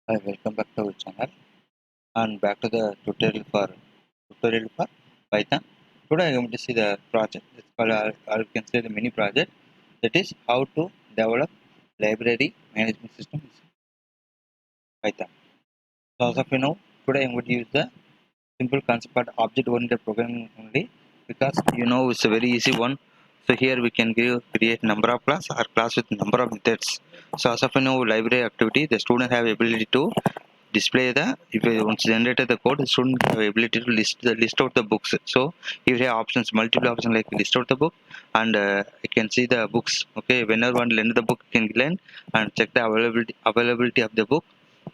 Hi, welcome back to our channel and back to the tutorial for Python. Today I'm going to see the project. It's called or you can say the mini project, that is how to develop library management system in Python. So as of you know, today I'm going to use the simple concept called object-oriented programming only, because you know it's a very easy one. So here we can create number of class or class with number of methods. So as of you know, library activity, the student have ability to display the, if you once generated the code, the student have ability to list out the books. So if you have options, multiple options like list out the book, and you can see the books. Okay, whenever one lend the book, you can lend and check the availability of the book,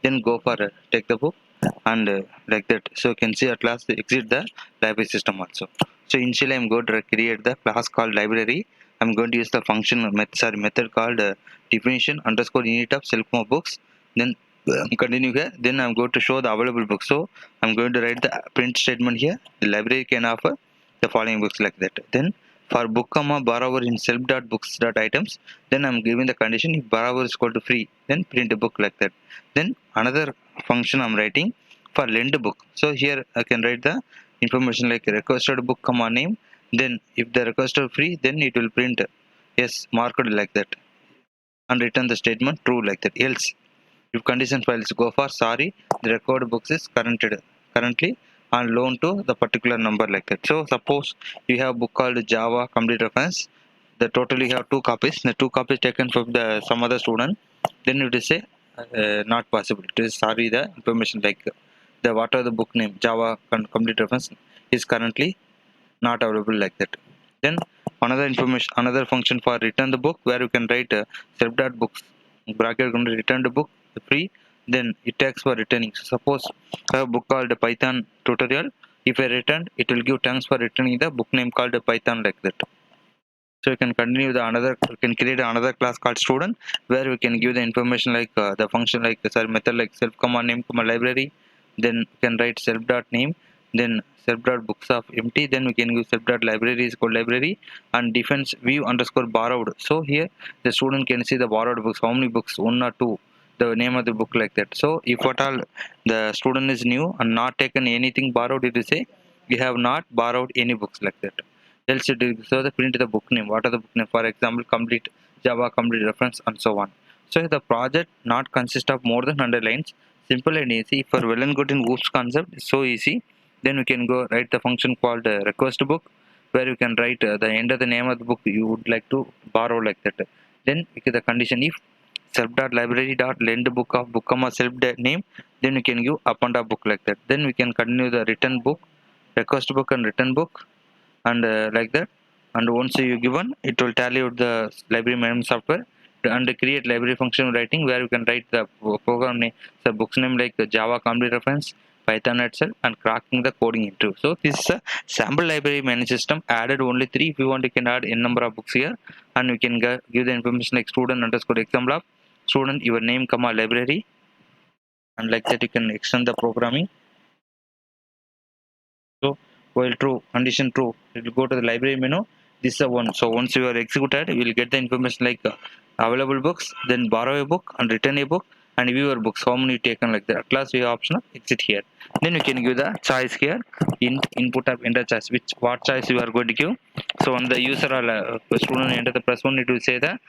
then go for take the book, and like that. So you can see at last exit the library system also. So initially I'm going to create the class called library. I'm going to use the function method called definition underscore unit of self books. Then continue here. Then I'm going to show the available books. So I'm going to write the print statement here. The library can offer the following books like that. Then for book comma borrower in self dot books dot items, then I'm giving the condition if borrower is equal to free, then print a book like that. Then another function I'm writing for lend book. So here I can write the information like requested book comma name. Then if the requested free, then it will print yes marked like that, and return the statement true like that. Else if condition files go for sorry, the record books is currently on loan to the particular number like that. So suppose you have book called Java complete reference. The total you have two copies. The two copies taken from the some other student. Then you will say not possible. It is sorry the information like the what are the book name Java complete reference is currently not available like that. Then another information, another function for return the book, where you can write self dot books bracket going to return the book free. Then it takes for returning. So suppose I have a book called Python tutorial. If I return, it will give thanks for returning the book name called Python like that. So you can continue the another, you can create another class called student, where we can give the information like the function like sorry method like self comma name comma library. Then you can write self dot name, then self dot books of empty, then we can use self dot library is called library, and defense view underscore borrowed. So here the student can see the borrowed books, how many books, one or two, the name of the book like that. So if at all the student is new and not taken anything borrowed, it will say you have not borrowed any books like that. Else it will show the print the book name. What are the book name? For example, complete Java complete reference and so on. So the project not consist of more than 100 lines. Simple and easy. For well and good in OOPS concept, it's so easy. Then we can go write the function called request book, where you can write the end of the name of the book you would like to borrow like that. Then the condition if self dot library dot lend book of book comma self name, then we can give append a book like that. Then we can continue the return book, request book and return book, and like that. And once you given, it will tally out the library management software and create library function writing, where you can write the program name, the book's name like Java complete reference, Python itself, and cracking the coding into. So this is a sample library management system. Added only 3. If you want, you can add n number of books here, and we can give the information like student underscore example of student your name comma library, and like that you can extend the programming. So while true, condition true, it will go to the library menu. This is the one. So once you are executed, you will get the information like available books, then borrow a book and return a book, and view your books, how many taken like that. At last we have option of exit here. Then you can give the choice here, input of enter choice, which what choice you are going to give. So when the user or student enter the plus one, it will say the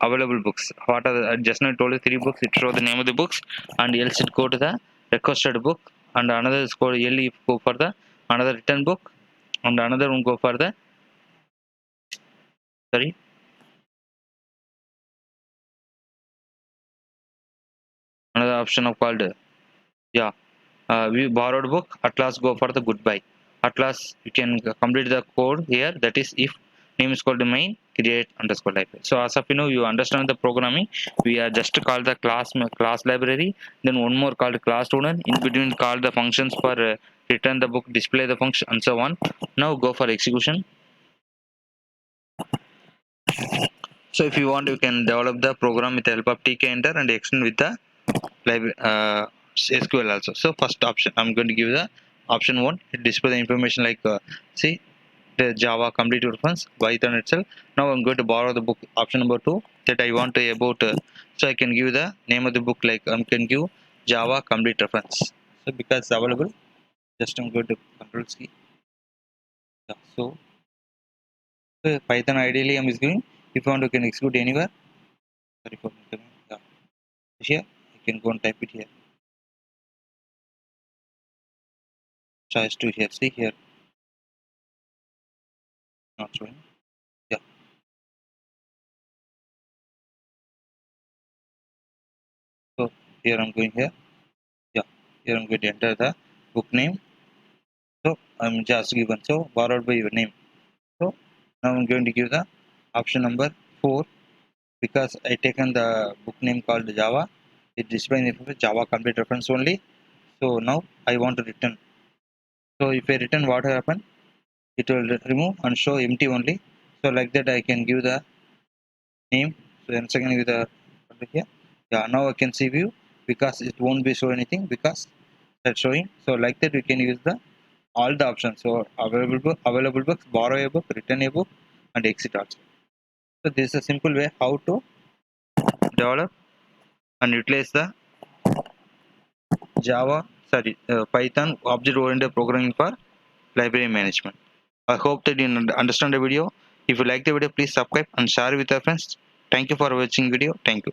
available books. What are the, just now I told you 3 books, it show the name of the books, and else it go to the requested book, and another is called L if go for the another return book, and another one go for the sorry another option of called yeah we borrowed book. At last go for the goodbye. At last you can complete the code here, that is if name is called main create underscore library. So as of you know, you understand the programming. We are just called the class library, then one more called class student, in between called the functions for return the book, display the function, and so on. Now go for execution. So if you want, you can develop the program with the help of tk-enter and extend with the SQL also. So first option, I'm going to give the option 1. It display the information like see the Java complete reference, Python itself. Now I'm going to borrow the book, option number 2, that I want to about. So I can give the name of the book like I can give Java complete reference. So because it's available, just I'm going to Control C. Yeah. So Python ideally I'm using. If you want, you can execute anywhere. Sorry for yeah. Here you can go and type it here. Choice to here. See here, not showing. Yeah. So here I'm going here. Yeah. Here I'm going to enter the book name. So I'm just given borrowed by your name. So now I'm going to give the option number 4 because I taken the book name called Java. It displays the Java complete reference only. So now I want to return. So if I return, what will happen? It will remove and show empty only. So like that I can give the name. So then second with the here. Yeah, now I can see view because it won't be show anything because that's showing. So like that we can use the all the options. So available books, borrow a book, return a book, and exit also. So this is a simple way how to develop and utilize the Python object-oriented programming for library management. I hope that you understand the video. If you like the video, please subscribe and share with your friends. Thank you for watching video. Thank you.